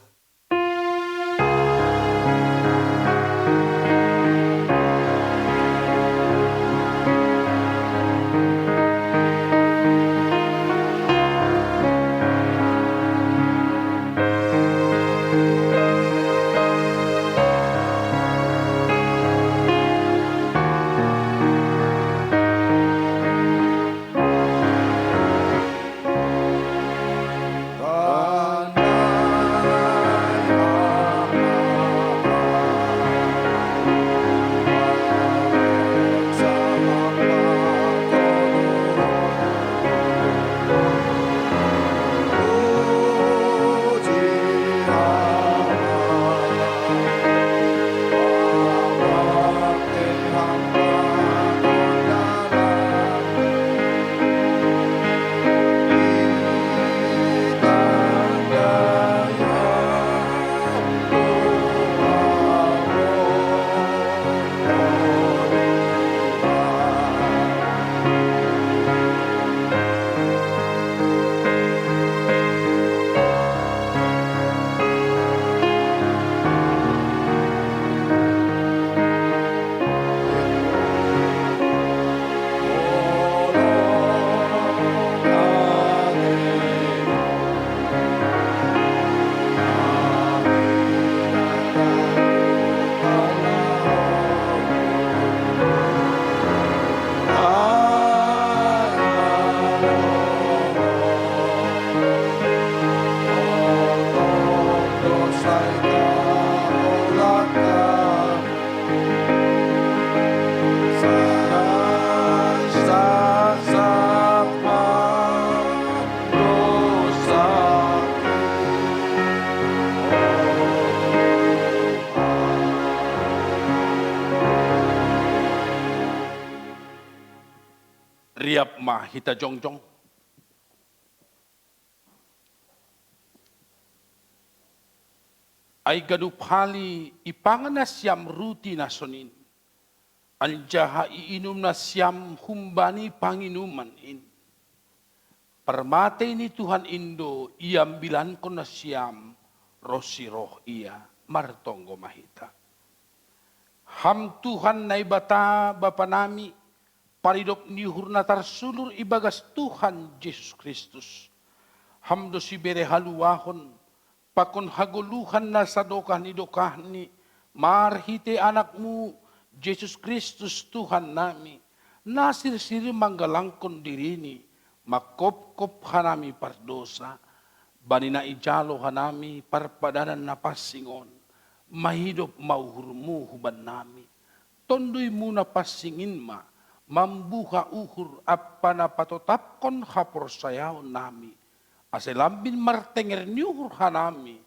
Riap ma hita jongjong. Ay gadupali ipangan na siyam ruti na sonin. Anjaha iinom na siyam humbani panginuman in. Permate ni Tuhan Indo, iambilan ko na siyam rosiroh iya martonggo mahita. Ham Tuhan na ibata bapa nami, paridop ni hurnatar sulur ibagas Tuhan Yesus Kristus. Hamdo si bere haluahon, pakon haguluhan na sa dokah ni, marhite anakmu, Yesus Kristus Tuhan nami, nasir-sir manggalangkon dirini, makop-kop hanami pardosa, banina ijalo hanami parpadanan na pasingon, mahidop mauhurmu huban nami, tondoy muna pasingin ma, mambuha uhur apa na patotapkon hapor sayaw nami, aselambin martenger niuhur hanami,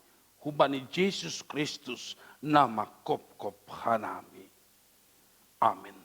hubani Yesus Kristus na makop-kop hanami. Amen.